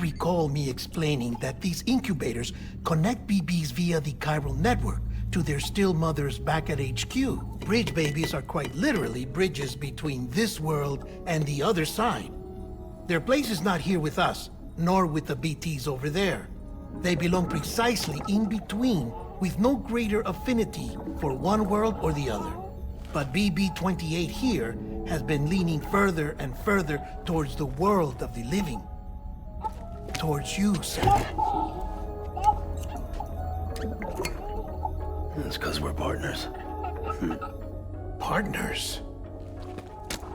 recall me explaining that these incubators connect BBs via the chiral network to their still mothers back at HQ. Bridge babies are quite literally bridges between this world and the other side. Their place is not here with us, nor with the BTs over there. They belong precisely in between, with no greater affinity for one world or the other. But BB-28 here has been leaning further and further towards the world of the living. Towards you, Sam. It's because we're partners. Partners?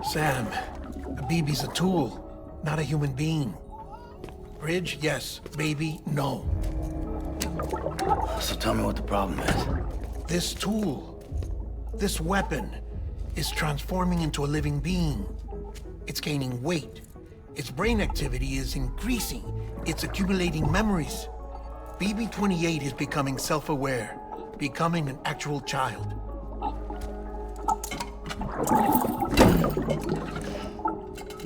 Sam, a BB's a tool, not a human being. Bridge, yes. Baby, no. So tell me what the problem is. This tool, this weapon, is transforming into a living being. It's gaining weight. Its brain activity is increasing. It's accumulating memories. BB-28 is becoming self-aware, becoming an actual child.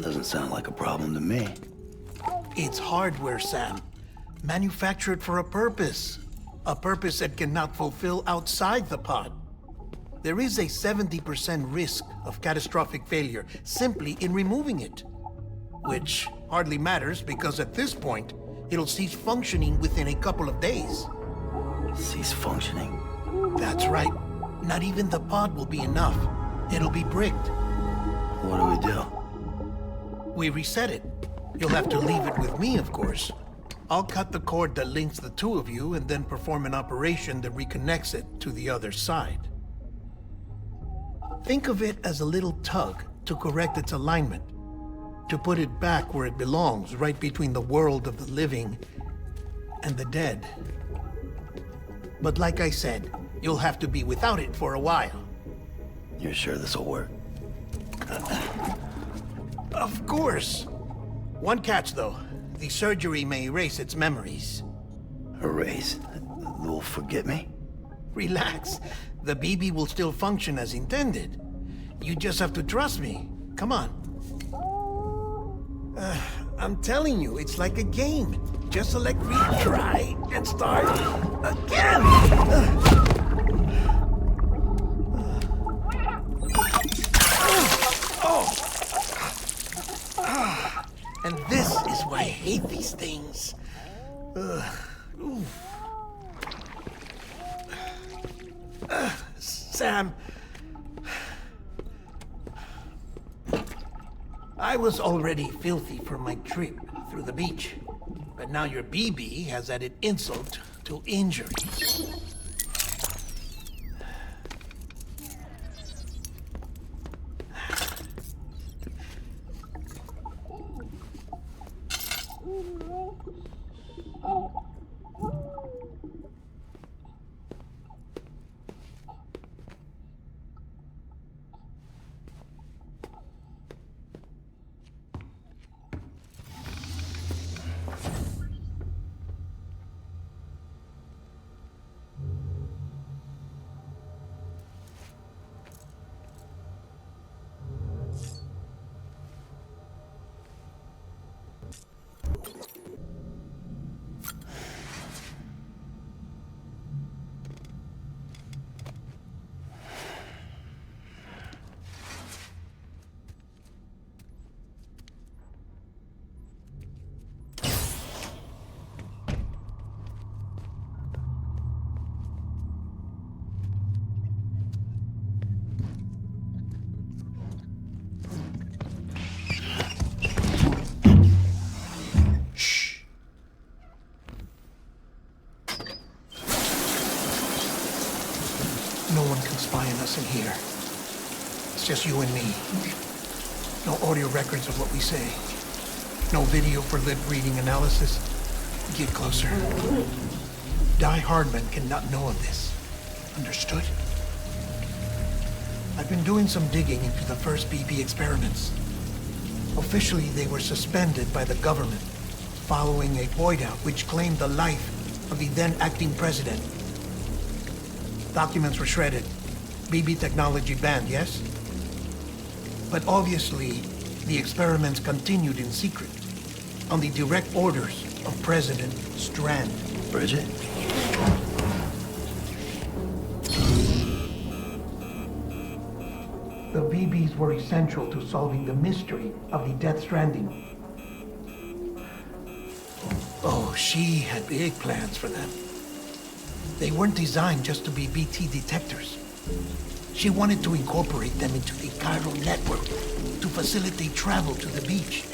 Doesn't sound like a problem to me. It's hardware, Sam. Manufactured for a purpose. A purpose that cannot fulfill outside the pod. There is a 70% risk of catastrophic failure simply in removing it. Which hardly matters because at this point, it'll cease functioning within a couple of days. Cease functioning? That's right. Not even the pod will be enough. It'll be bricked. What do we do? We reset it. You'll have to leave it with me, of course. I'll cut the cord that links the two of you and then perform an operation that reconnects it to the other side. Think of it as a little tug to correct its alignment, to put it back where it belongs, right between the world of the living and the dead. But like I said, you'll have to be without it for a while. You're sure this'll work? Of course. One catch, though. The surgery may erase its memories. Erase? They'll forget me? Relax. The BB will still function as intended. You just have to trust me. Come on. I'm telling you, it's like a game. Just select retry and start again. And this is why I hate these things. Sam, I was already filthy from my trip through the beach, but now your BB has added insult to injury. No one can spy on us in here. It's just you and me. No audio records of what we say. No video for lip reading analysis. Get closer. Die Hardman cannot know of this. Understood? I've been doing some digging into the first BB experiments. Officially, they were suspended by the government, following a void out which claimed the life of the then acting president. Documents were shredded. BB technology banned, yes? But obviously, the experiments continued in secret, on the direct orders of President Strand. Bridget? The BBs were essential to solving the mystery of the Death Stranding. Oh, she had big plans for them. They weren't designed just to be BT detectors. She wanted to incorporate them into the chiral network to facilitate travel to the beach.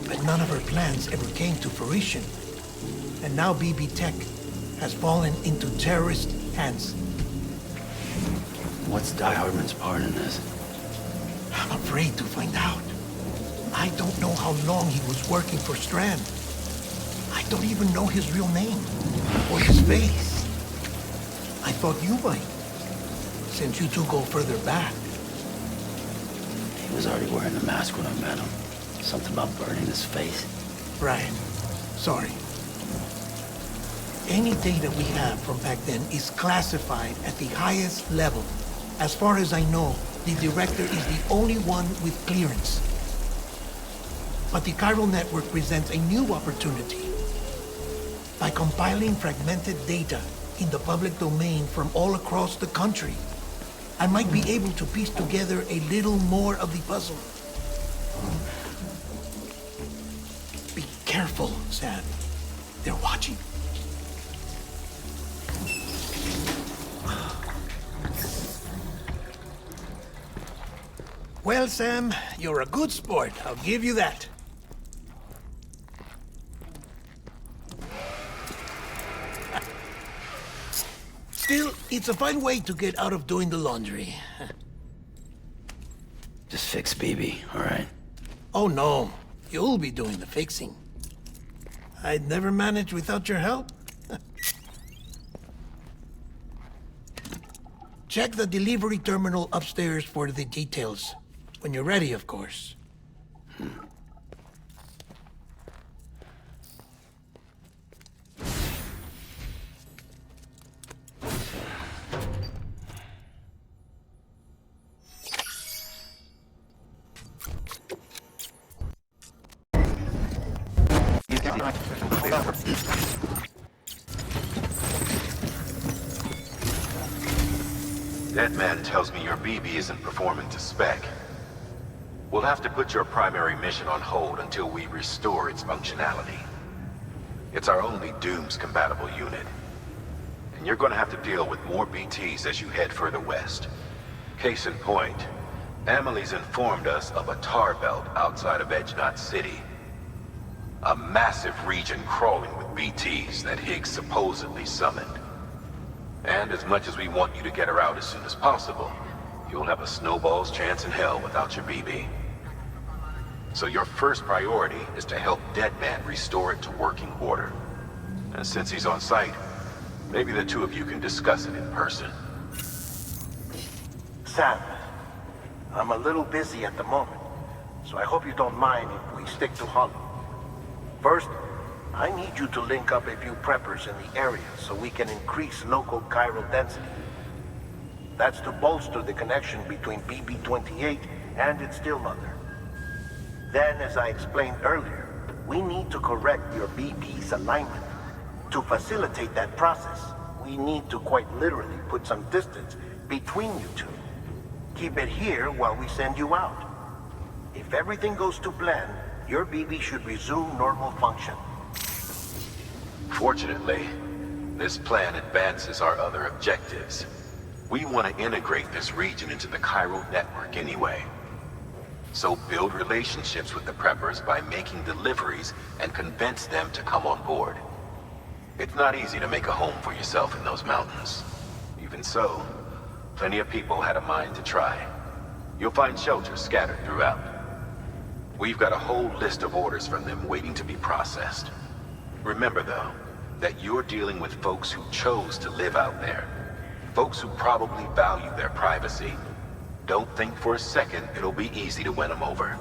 But none of her plans ever came to fruition. And now BB Tech has fallen into terrorist hands. What's Die Hardman's part in this? I'm afraid to find out. I don't know how long he was working for Strand. I don't even know his real name or his face. I thought you might, since you two go further back. He was already wearing the mask when I met him. Something about burning his face. Right. Sorry. Any data we have from back then is classified at the highest level. As far as I know, the director is the only one with clearance. But the chiral network presents a new opportunity. By compiling fragmented data in the public domain from all across the country, I might be able to piece together a little more of the puzzle. Be careful, Sam. They're watching. Well, Sam, you're a good sport. I'll give you that. Still, it's a fine way to get out of doing the laundry. Just fix BB, all right? Oh, no. You'll be doing the fixing. I'd never manage without your help. Check the delivery terminal upstairs for the details. When you're ready, of course. Deadman tells me your BB isn't performing to spec. We'll have to put your primary mission on hold until we restore its functionality. It's our only Dooms-compatible unit. And you're gonna have to deal with more BTs as you head further west. Case in point, Emily's informed us of a tar belt outside of Edge Knot City. A massive region crawling with BTs that Higgs supposedly summoned. And as much as we want you to get her out as soon as possible, you'll have a snowball's chance in hell without your BB. So your first priority is to help Deadman restore it to working order. And since he's on site, maybe the two of you can discuss it in person. Sam, I'm a little busy at the moment, so I hope you don't mind if we stick to Hollow. First, I need you to link up a few preppers in the area so we can increase local chiral density. That's to bolster the connection between BB-28 and its stillmother. Then, as I explained earlier, we need to correct your BB's alignment. To facilitate that process, we need to quite literally put some distance between you two. Keep it here while we send you out. If everything goes to plan, your BB should resume normal function. Fortunately, this plan advances our other objectives. We want to integrate this region into the chiral network anyway. So build relationships with the preppers by making deliveries and convince them to come on board. It's not easy to make a home for yourself in those mountains. Even so, plenty of people had a mind to try. You'll find shelters scattered throughout. We've got a whole list of orders from them waiting to be processed. Remember, though, that you're dealing with folks who chose to live out there. Folks who probably value their privacy. Don't think for a second it'll be easy to win them over.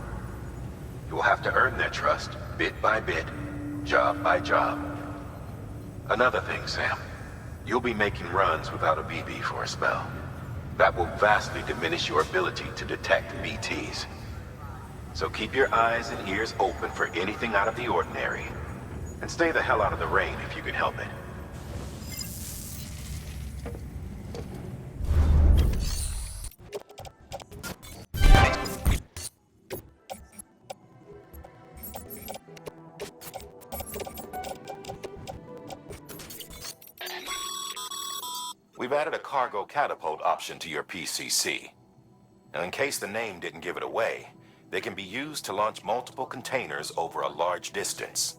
You'll have to earn their trust, bit by bit, job by job. Another thing, Sam. You'll be making runs without a BB for a spell. That will vastly diminish your ability to detect BTs. So keep your eyes and ears open for anything out of the ordinary. And stay the hell out of the rain if you can help it. We've added a cargo catapult option to your PCC. Now, in case the name didn't give it away, they can be used to launch multiple containers over a large distance.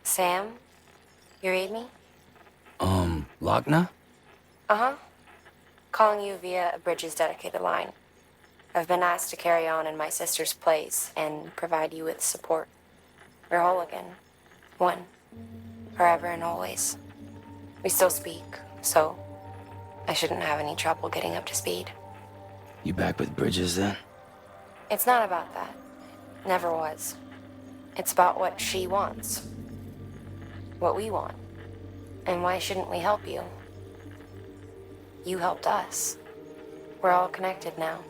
Sam? You read me? Lochna? Uh-huh. Calling you via a Bridges dedicated line. I've been asked to carry on in my sister's place and provide you with support. We're whole again. One. Forever and always. We still speak, so I shouldn't have any trouble getting up to speed. You back with Bridges then? It's not about that. Never was. It's about what she wants. What we want. And why shouldn't we help you? You helped us. We're all connected now.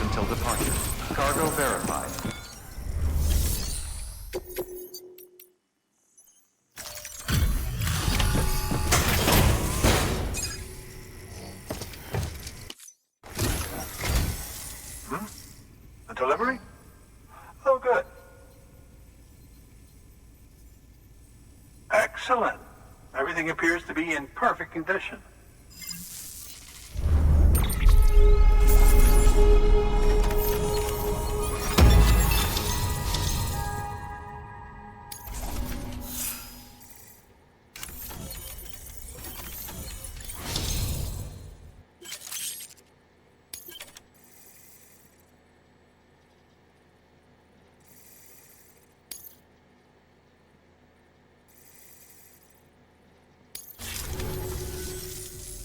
Until departure. Cargo verified. A delivery? Oh, good. Excellent. Everything appears to be in perfect condition.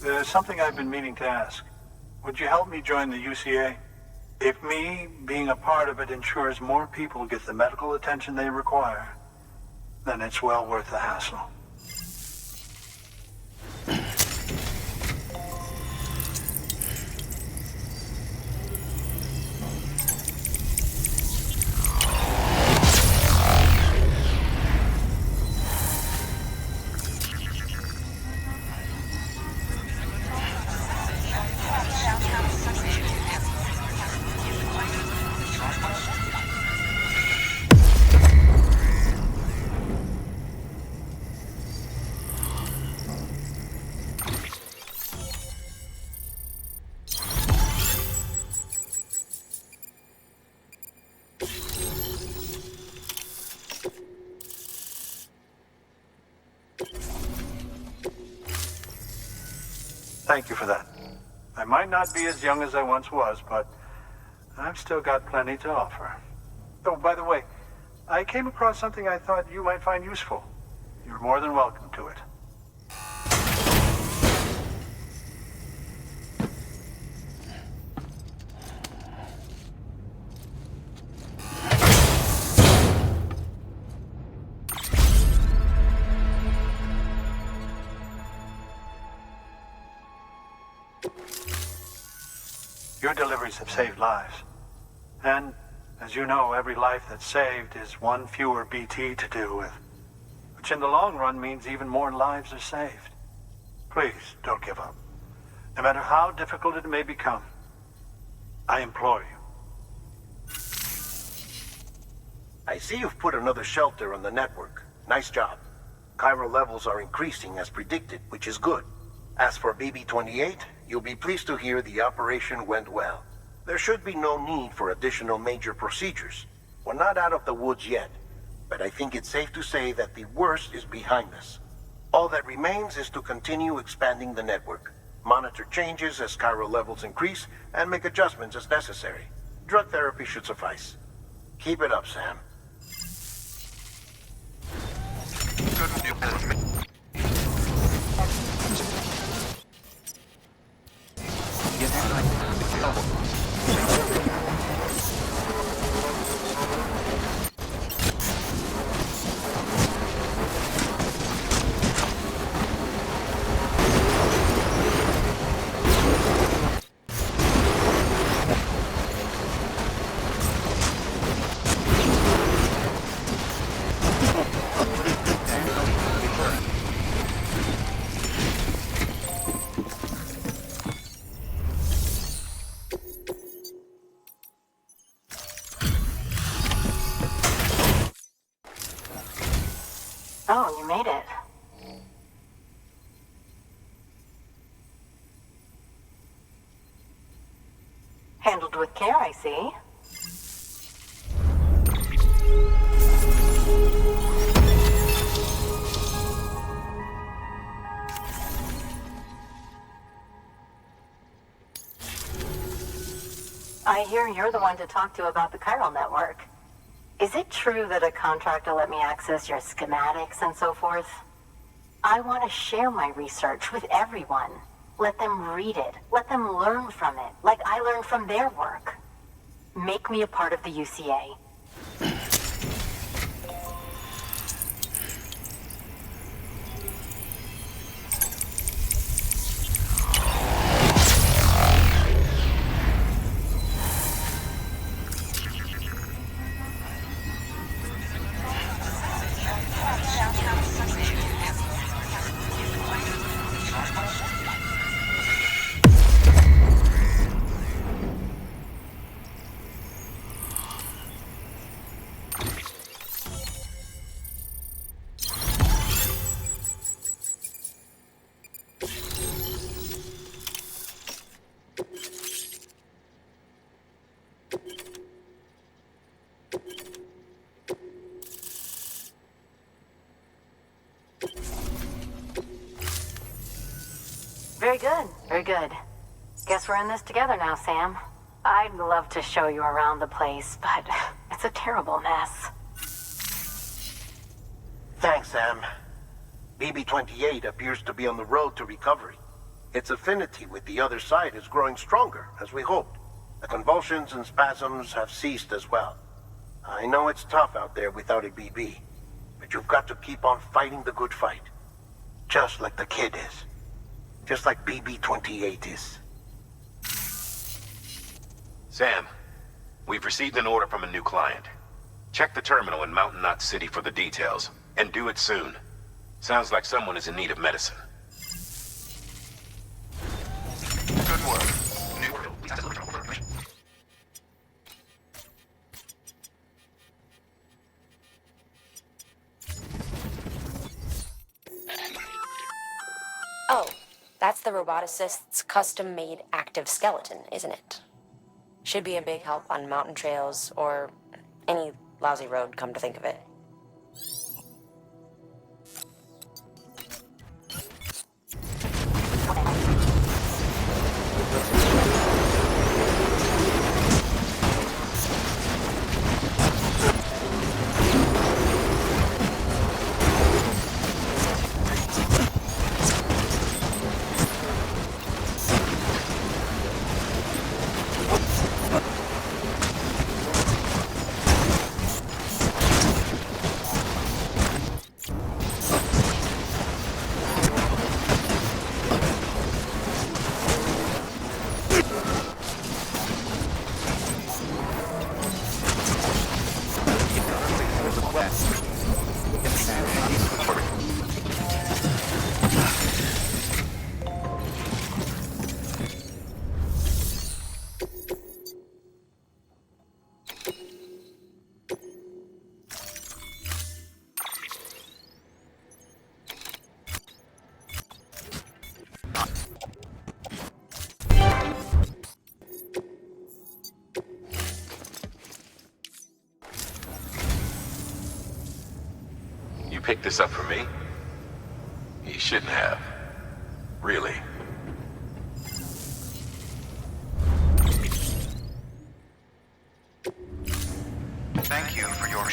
There's something I've been meaning to ask. Would you help me join the UCA? If me being a part of it ensures more people get the medical attention they require, then it's well worth the hassle. Thank you for that. I might not be as young as I once was, but I've still got plenty to offer. Oh, by the way, I came across something I thought you might find useful. You're more than welcome to it. Your deliveries have saved lives. And, as you know, every life that's saved is one fewer BT to deal with. Which in the long run means even more lives are saved. Please, don't give up. No matter how difficult it may become, I implore you. I see you've put another shelter on the network. Nice job. Chiral levels are increasing as predicted, which is good. As for BB-28, you'll be pleased to hear the operation went well. There should be no need for additional major procedures. We're not out of the woods yet, but I think it's safe to say that the worst is behind us. All that remains is to continue expanding the network. Monitor changes as chiral levels increase, and make adjustments as necessary. Drug therapy should suffice. Keep it up, Sam. Oh, you made it. Handled with care, I see. I hear you're the one to talk to about the chiral network. Is it true that a contract will let me access your schematics and so forth? I want to share my research with everyone. Let them read it. Let them learn from it, like I learned from their work. Make me a part of the UCA. Very good, very good. Guess we're in this together now, Sam. I'd love to show you around the place, but it's a terrible mess. Thanks, Sam. BB-28 appears to be on the road to recovery. Its affinity with the other side is growing stronger, as we hoped. The convulsions and spasms have ceased as well. I know it's tough out there without a BB, but you've got to keep on fighting the good fight. Just like the kid is. Just like BB-28 is. Sam, we've received an order from a new client. Check the terminal in Mountain Knot City for the details, and do it soon. Sounds like someone is in need of medicine. Good work. Oh, that's the roboticist's custom-made active skeleton, isn't it? Should be a big help on mountain trails or any lousy road, come to think of it. You picked this up for me? shouldn't have. Really. Thank you for your...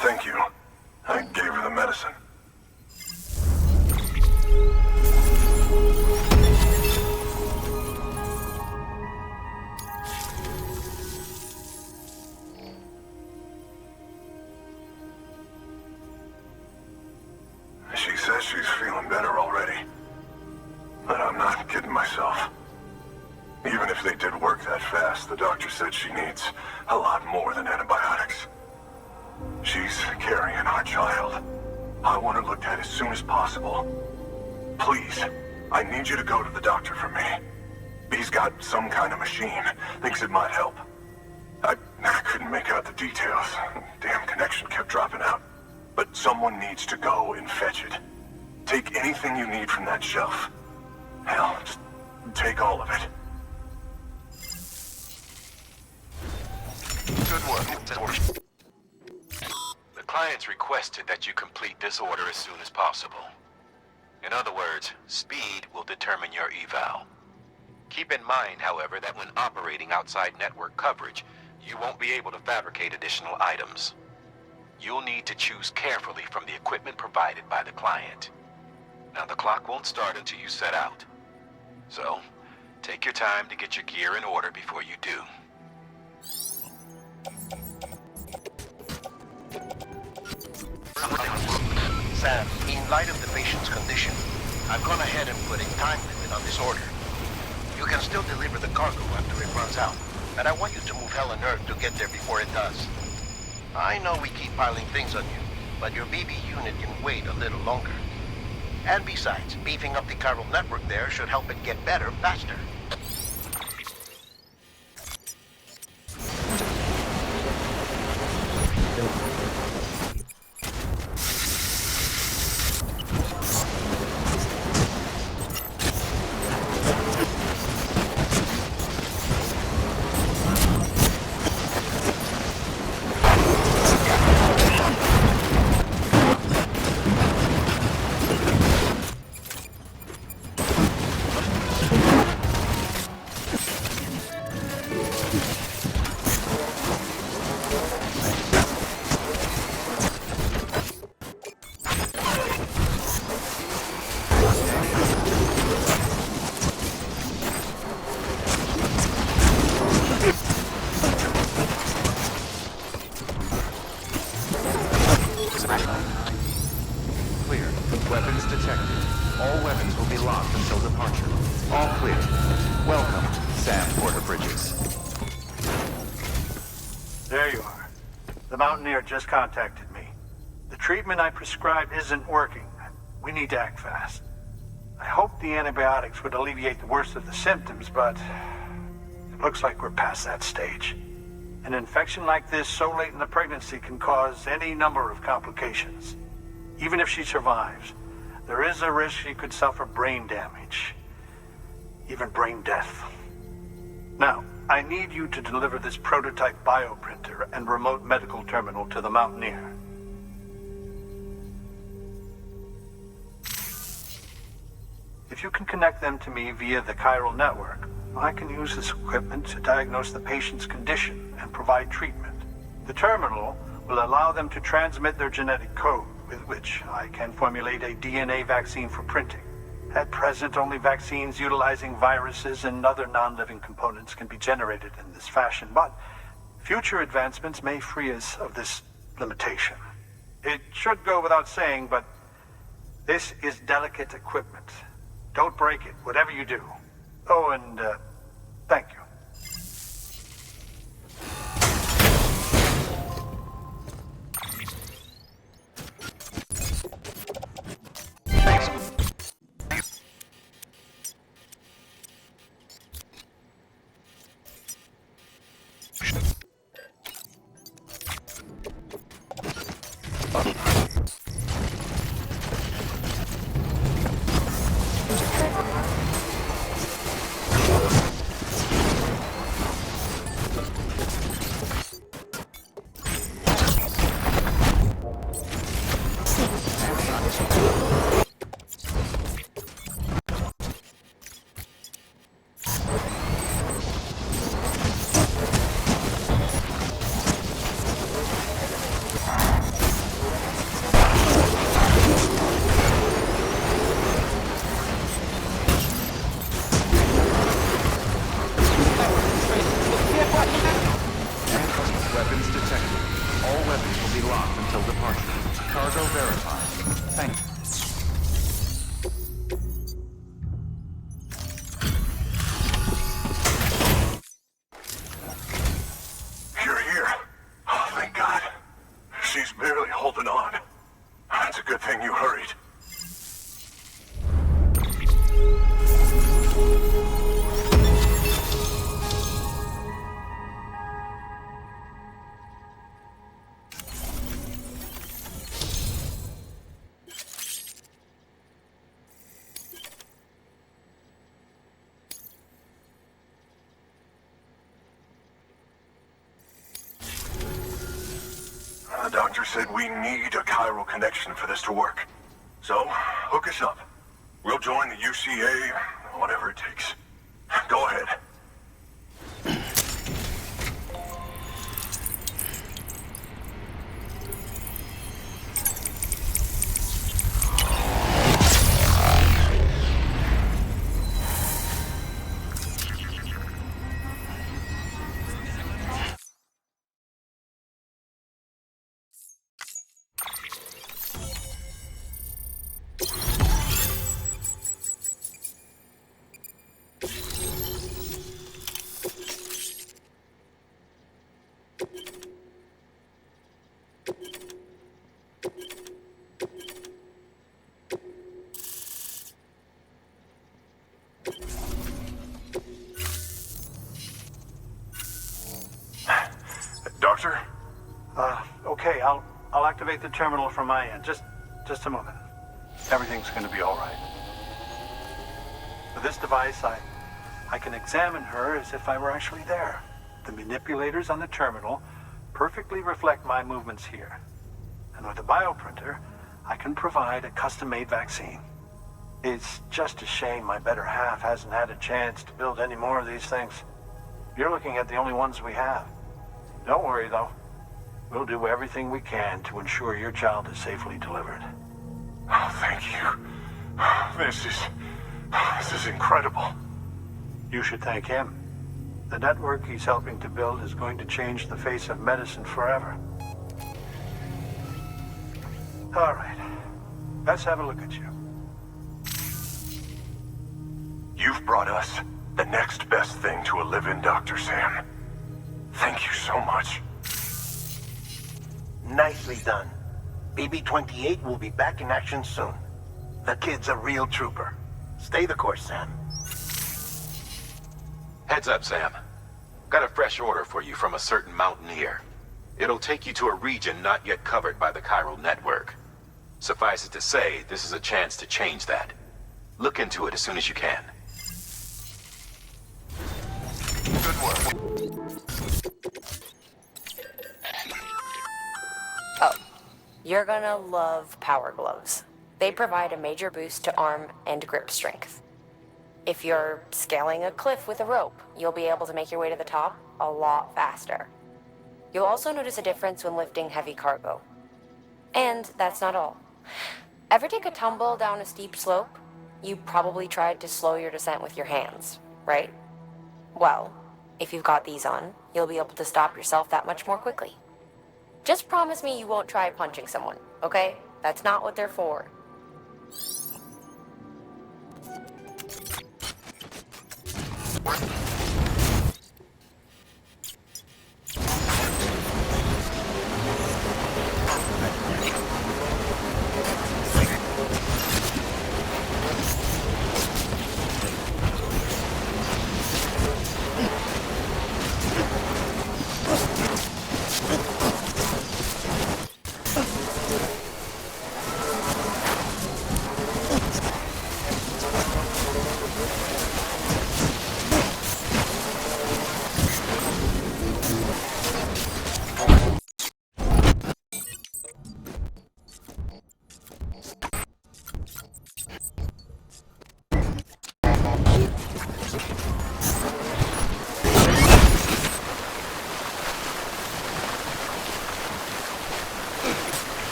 Thank you. I gave her the medicine. She says she's feeling better already. But I'm not kidding myself. Even if they did work that fast, the doctor said she needs a lot more than antibiotics. She's carrying our child. I want her looked at as soon as possible. Please, I need you to go to the doctor for me. He's got some kind of machine. Thinks it might help. I couldn't make out the details. Damn connection kept dropping out. But someone needs to go and fetch it. Take anything you need from that shelf. Hell, just take all of it. Good work. The clients requested that you complete this order as soon as possible. In other words, speed will determine your eval. Keep in mind, however, that when operating outside network coverage, you won't be able to fabricate additional items. You'll need to choose carefully from the equipment provided by the client. Now, the clock won't start until you set out. So, take your time to get your gear in order before you do. Sam, in light of the patient's condition, I've gone ahead and put a time limit on this order. You can still deliver the cargo after it runs out, but I want you to move hell and earth to get there before it does. I know we keep piling things on you, but your BB unit can wait a little longer. And besides, beefing up the chiral network there should help it get better faster. Clear. Weapons detected. All weapons will be locked until departure. All clear. Welcome, Sam Porter Bridges. There you are. The Mountaineer just contacted me. The treatment I prescribed isn't working. We need to act fast. I hope the antibiotics would alleviate the worst of the symptoms, but it looks like we're past that stage. An infection like this so late in the pregnancy can cause any number of complications. Even if she survives, there is a risk she could suffer brain damage, even brain death. Now, I need you to deliver this prototype bioprinter and remote medical terminal to the Mountaineer. If you can connect them to me via the chiral network, I can use this equipment to diagnose the patient's condition and provide treatment. The terminal will allow them to transmit their genetic code, with which I can formulate a DNA vaccine for printing. At present, only vaccines utilizing viruses and other non-living components can be generated in this fashion, but future advancements may free us of this limitation. It should go without saying, but this is delicate equipment. Don't break it, whatever you do. Oh, and thank you. Weapons detected. All weapons will be locked until departure. Cargo verified. Thank you. You're here. Oh, thank God. She's barely holding on. It's a good thing you hurried. The doctor said we need a chiral connection for this to work. So, hook us up. We'll join the UCA, whatever it takes. Go ahead. Doctor? Okay, I'll activate the terminal from my end. Just a moment. Everything's gonna be all right. With this device, I can examine her as if I were actually there. The manipulators on the terminal perfectly reflect my movements here. And with the bioprinter, I can provide a custom-made vaccine. It's just a shame my better half hasn't had a chance to build any more of these things. You're looking at the only ones we have. Don't worry, though. We'll do everything we can to ensure your child is safely delivered. Oh, thank you. This is incredible. You should thank him. The network he's helping to build is going to change the face of medicine forever. All right. Let's have a look at you. You've brought us the next best thing to a live-in Dr. Sam. Thank you so much. Nicely done. BB-28 will be back in action soon. The kid's a real trooper. Stay the course, Sam. Heads up, Sam. Got a fresh order for you from a certain mountaineer. It'll take you to a region not yet covered by the chiral network. Suffice it to say, this is a chance to change that. Look into it as soon as you can. Good work. Oh, you're gonna love power gloves. They provide a major boost to arm and grip strength. If you're scaling a cliff with a rope, you'll be able to make your way to the top a lot faster. You'll also notice a difference when lifting heavy cargo. And that's not all. Ever take a tumble down a steep slope? You probably tried to slow your descent with your hands, right? Well, if you've got these on, you'll be able to stop yourself that much more quickly. Just promise me you won't try punching someone, okay? That's not what they're for.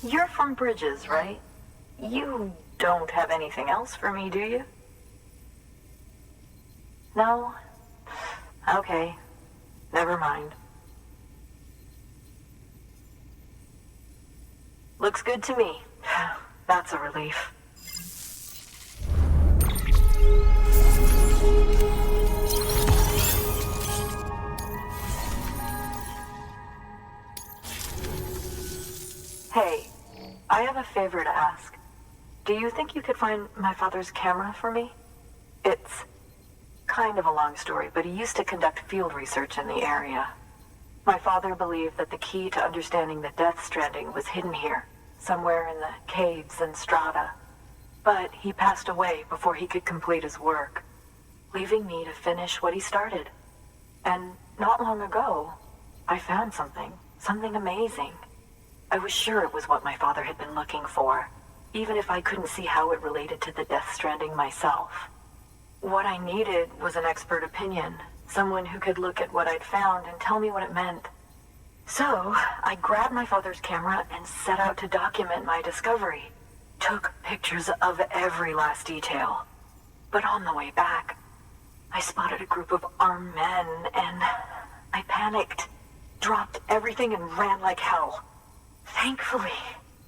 You're from Bridges, right? You don't have anything else for me, do you? No? Okay. Never mind. Looks good to me. That's a relief. Hey, I have a favor to ask. Do you think you could find my father's camera for me? It's kind of a long story, but he used to conduct field research in the area. My father believed that the key to understanding the Death Stranding was hidden here, somewhere in the caves and strata. But he passed away before he could complete his work, leaving me to finish what he started. And not long ago, I found something amazing. I was sure it was what my father had been looking for, even if I couldn't see how it related to the Death Stranding myself. What I needed was an expert opinion, someone who could look at what I'd found and tell me what it meant. So, I grabbed my father's camera and set out to document my discovery. Took pictures of every last detail. But on the way back, I spotted a group of armed men and I panicked, dropped everything and ran like hell. Thankfully,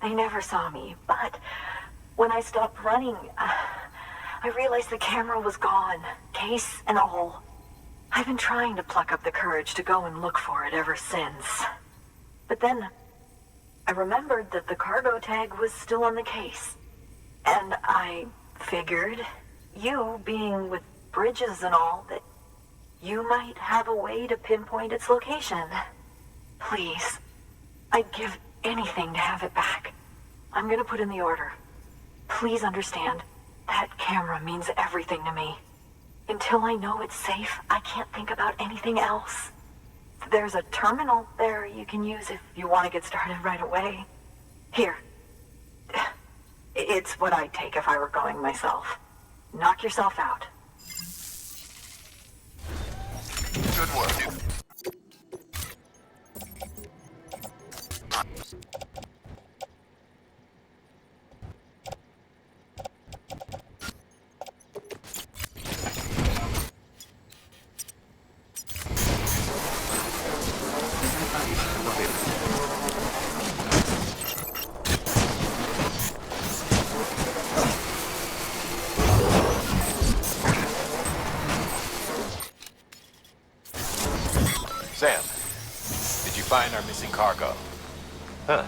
they never saw me, but when I stopped running, I realized the camera was gone, case and all. I've been trying to pluck up the courage to go and look for it ever since. But then, I remembered that the cargo tag was still on the case. And I figured, you being with Bridges and all, that you might have a way to pinpoint its location. Please, I'd give anything to have it back. I'm gonna put in the order. Please understand, that camera means everything to me. Until I know it's safe, I can't think about anything else. There's a terminal there you can use if you want to get started right away. Here. It's what I'd take if I were going myself. Knock yourself out. Good work. Sam, did you find our missing cargo? Huh.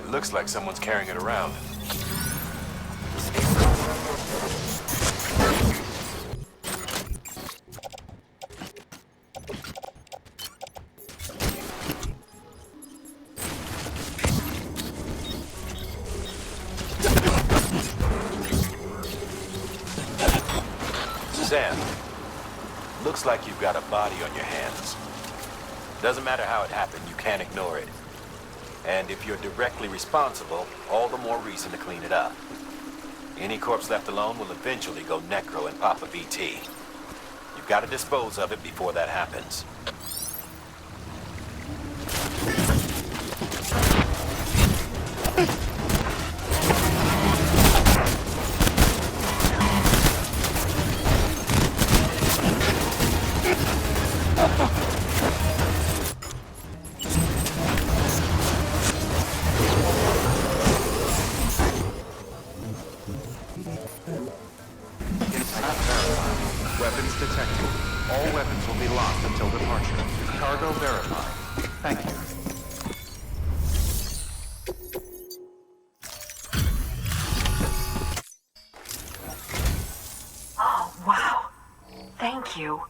It looks like someone's carrying it around. Sam, looks like you've got a body on your hands. Doesn't matter how it happened, you can't ignore it. And if you're directly responsible, all the more reason to clean it up. Any corpse left alone will eventually go necro and pop a BT. You've got to dispose of it before that happens. Weapons detected. All weapons will be locked until departure. Cargo verified. Thank you. Oh, wow. Thank you.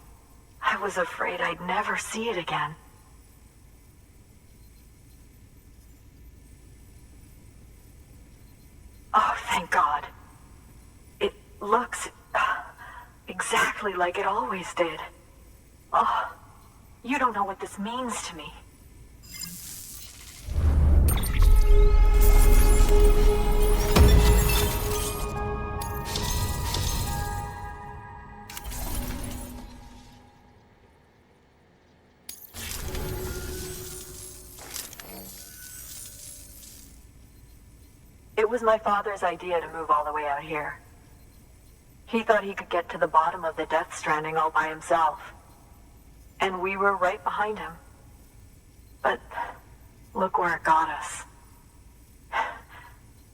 I was afraid I'd never see it again. Oh, thank God. It looks exactly like it always did. Oh, you don't know what this means to me. It was my father's idea to move all the way out here. He thought he could get to the bottom of the Death Stranding all by himself. And we were right behind him. But look where it got us.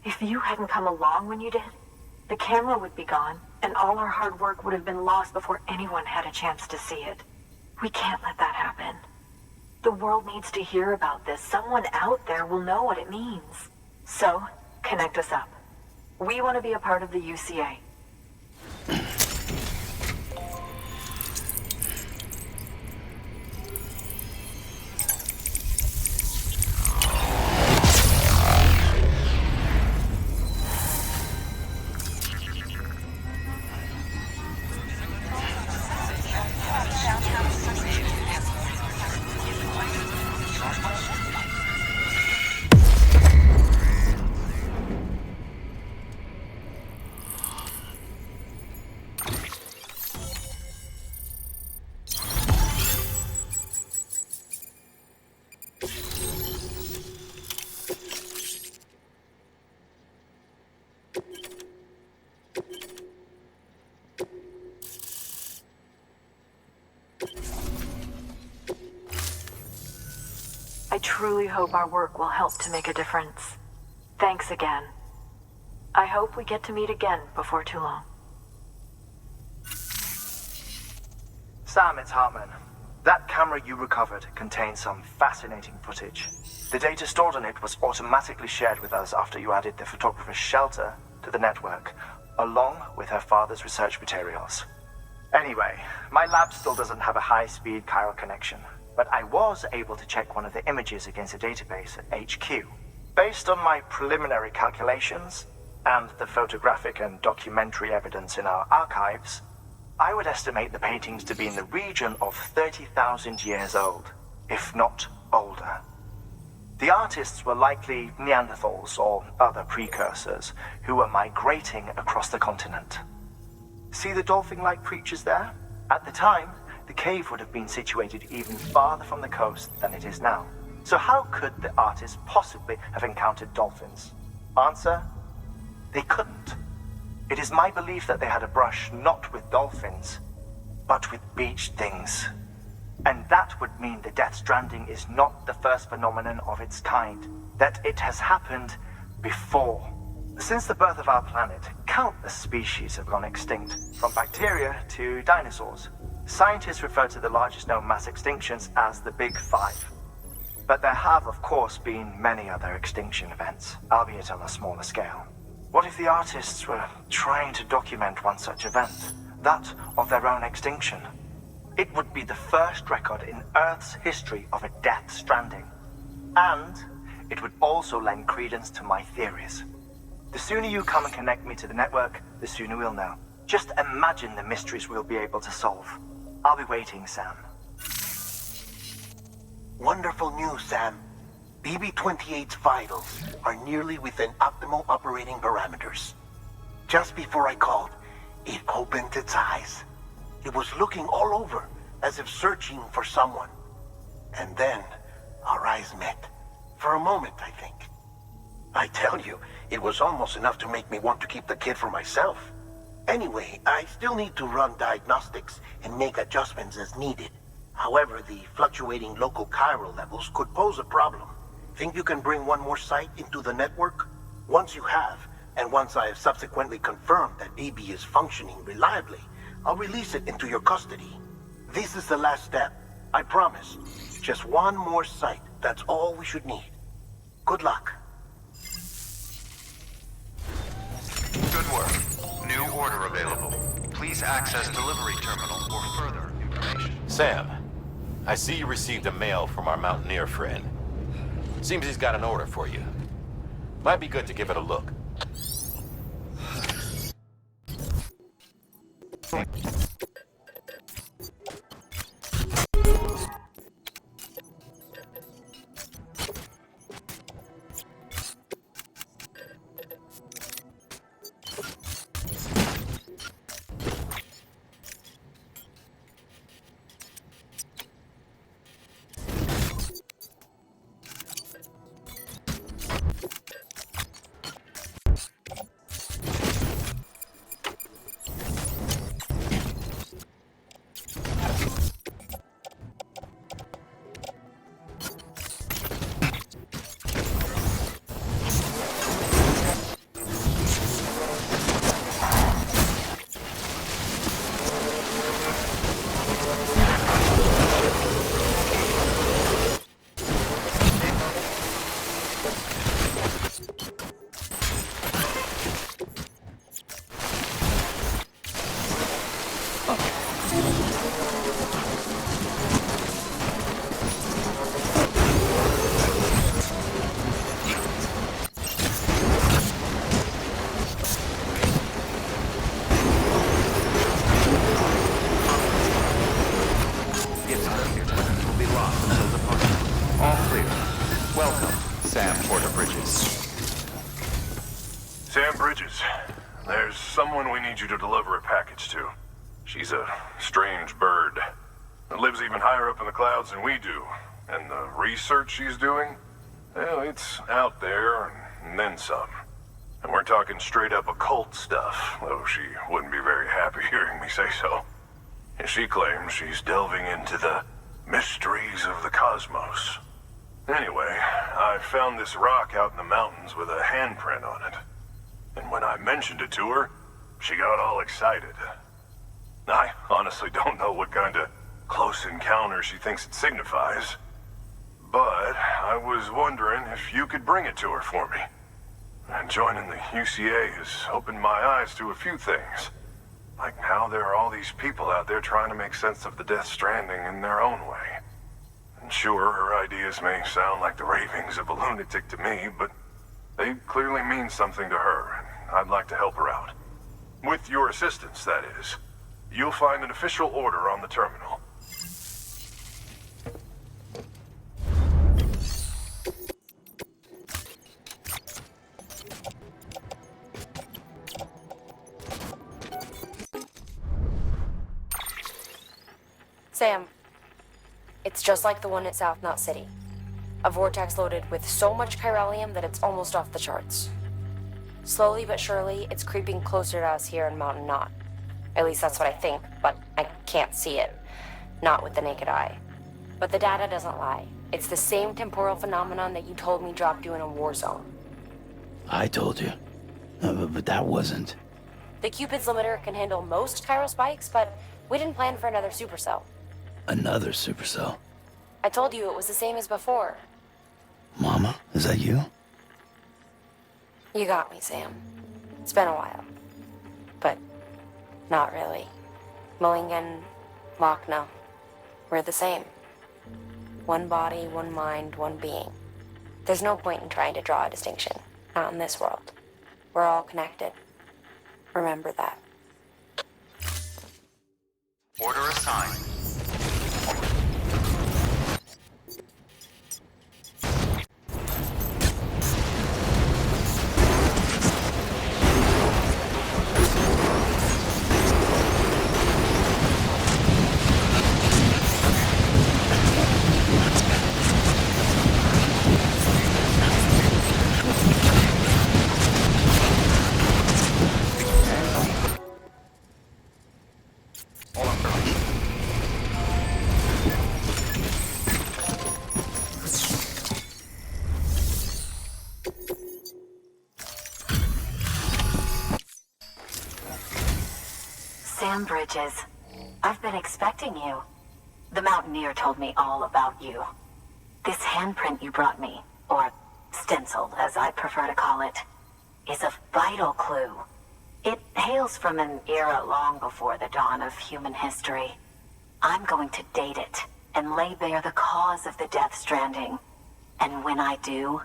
If you hadn't come along when you did, the camera would be gone, and all our hard work would have been lost before anyone had a chance to see it. We can't let that happen. The world needs to hear about this. Someone out there will know what it means. So, connect us up. We want to be a part of the UCA. I truly hope our work will help to make a difference. Thanks again. I hope we get to meet again before too long. Sam, it's Hartman. That camera you recovered contains some fascinating footage. The data stored on it was automatically shared with us after you added the photographer's shelter to the network, along with her father's research materials. Anyway, my lab still doesn't have a high-speed chiral connection, but I was able to check one of the images against a database at HQ. Based on my preliminary calculations, and the photographic and documentary evidence in our archives, I would estimate the paintings to be in the region of 30,000 years old, if not older. The artists were likely Neanderthals or other precursors who were migrating across the continent. See the dolphin-like creatures there? At the time, the cave would have been situated even farther from the coast than it is now. So how could the artists possibly have encountered dolphins? Answer: they couldn't. It is my belief that they had a brush not with dolphins, but with beach things. And that would mean the Death Stranding is not the first phenomenon of its kind, that it has happened before. Since the birth of our planet, countless species have gone extinct, from bacteria to dinosaurs. Scientists refer to the largest known mass extinctions as the Big Five. But there have, of course, been many other extinction events, albeit on a smaller scale. What if the artists were trying to document one such event, that of their own extinction? It would be the first record in Earth's history of a Death Stranding. And it would also lend credence to my theories. The sooner you come and connect me to the network, the sooner we'll know. Just imagine the mysteries we'll be able to solve. I'll be waiting, Sam. Wonderful news, Sam. BB-28's vitals are nearly within optimal operating parameters. Just before I called, it opened its eyes. It was looking all over, as if searching for someone. And then, our eyes met. For a moment, I think. I tell you, it was almost enough to make me want to keep the kid for myself. Anyway, I still need to run diagnostics and make adjustments as needed. However, the fluctuating local chiral levels could pose a problem. Think you can bring one more site into the network? Once you have, and once I have subsequently confirmed that BB is functioning reliably, I'll release it into your custody. This is the last step. I promise. Just one more site. That's all we should need. Good luck. Good work. New order available. Please access delivery terminal for further information. Sam, I see you received a mail from our Mountaineer friend. Seems he's got an order for you. Might be good to give it a look. Someone we need you to deliver a package to. She's a strange bird that lives even higher up in the clouds than we do. And the research she's doing, well, it's out there and then some. And we're talking straight up occult stuff, though she wouldn't be very happy hearing me say so. And she claims she's delving into the mysteries of the cosmos. Anyway, I found this rock out in the mountains with a handprint on it. And when I mentioned it to her, she got all excited. I honestly don't know what kind of close encounter she thinks it signifies. But I was wondering if you could bring it to her for me. And joining the UCA has opened my eyes to a few things. Like how there are all these people out there trying to make sense of the Death Stranding in their own way. And sure, her ideas may sound like the ravings of a lunatic to me, but they clearly mean something to her, and I'd like to help her out. With your assistance, that is. You'll find an official order on the terminal. Sam, it's just like the one at South Knot City. A vortex loaded with so much chiralium that it's almost off the charts. Slowly but surely, it's creeping closer to us here in Mountain Knot. At least that's what I think, but I can't see it. Not with the naked eye. But the data doesn't lie. It's the same temporal phenomenon that you told me dropped you in a war zone. I told you. But that wasn't... The Cupid's limiter can handle most chiral spikes, but we didn't plan for another supercell. Another supercell? I told you it was the same as before. Mama, is that you? You got me, Sam. It's been a while. But not really. Mulligan, Lochna, we're the same. One body, one mind, one being. There's no point in trying to draw a distinction. Not in this world. We're all connected. Remember that. Order assigned. Sam Bridges, I've been expecting you. The Mountaineer told me all about you. This handprint you brought me, or stencil as I prefer to call it, is a vital clue. It hails from an era long before the dawn of human history. I'm going to date it and lay bare the cause of the Death Stranding. And when I do,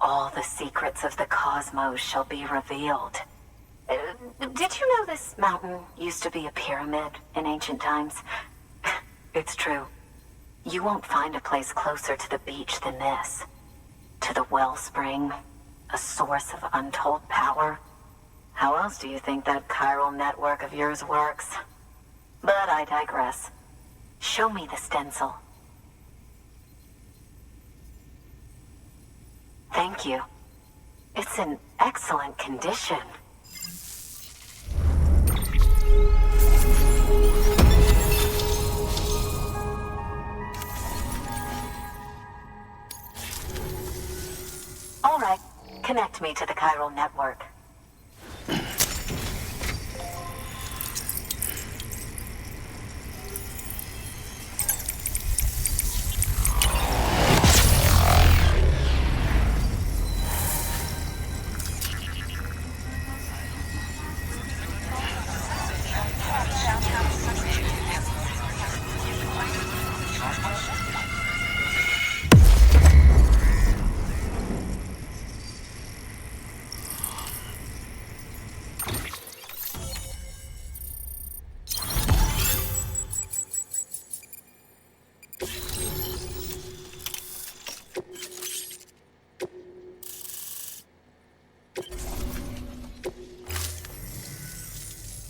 all the secrets of the cosmos shall be revealed. Did you know this mountain used to be a pyramid in ancient times? It's true. You won't find a place closer to the beach than this. To the wellspring, a source of untold power. How else do you think that chiral network of yours works? But I digress. Show me the stencil. Thank you. It's in excellent condition. All right, connect me to the chiral network.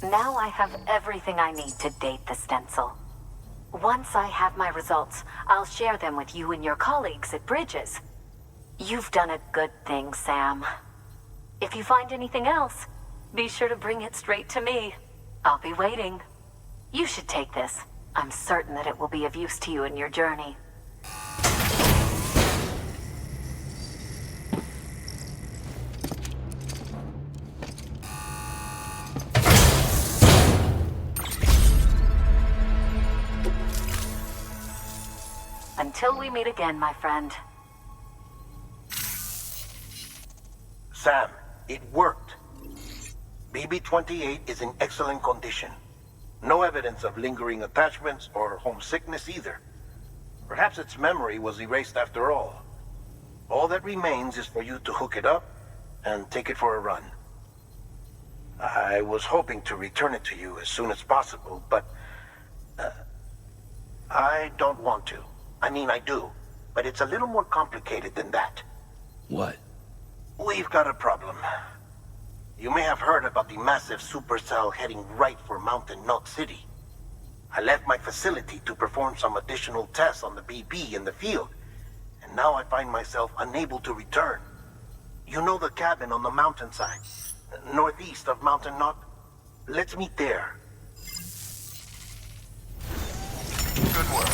Now I have everything I need to date the stencil. Once I have my results, I'll share them with you and your colleagues at Bridges. You've done a good thing, Sam. If you find anything else, be sure to bring it straight to me. I'll be waiting. You should take this. I'm certain that it will be of use to you in your journey. Until we meet again, my friend. Sam, it worked. BB-28 is in excellent condition. No evidence of lingering attachments or homesickness either. Perhaps its memory was erased after all. All that remains is for you to hook it up and take it for a run. I was hoping to return it to you as soon as possible, but I don't want to. I mean, I do, but it's a little more complicated than that. What? We've got a problem. You may have heard about the massive supercell heading right for Mountain Knot City. I left my facility to perform some additional tests on the BB in the field, and now I find myself unable to return. You know the cabin on the mountainside, northeast of Mountain Knot? Let's meet there. Good work.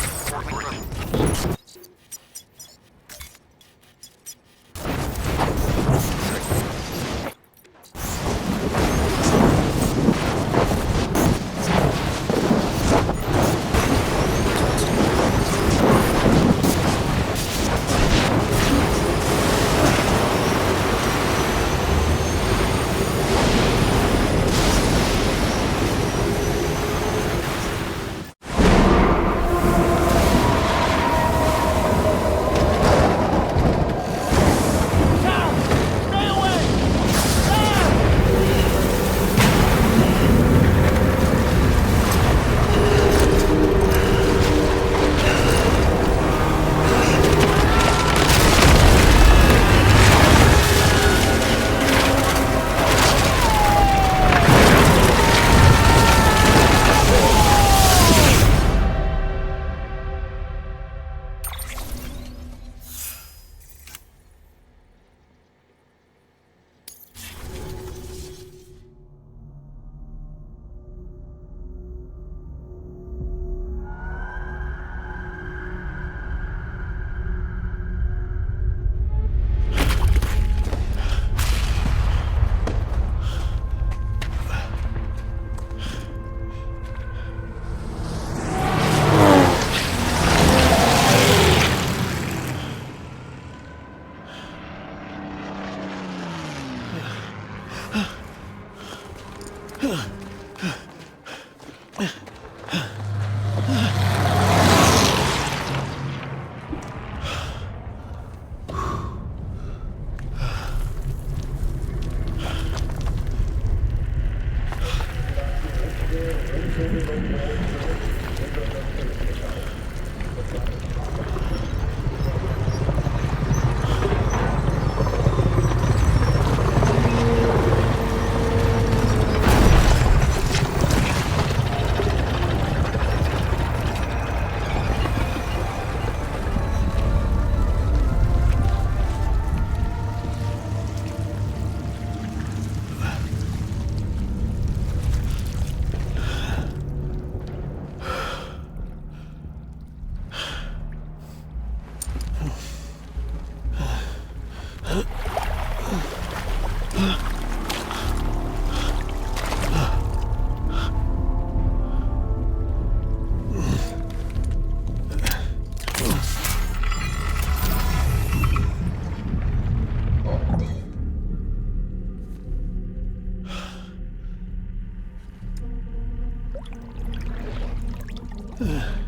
Ugh.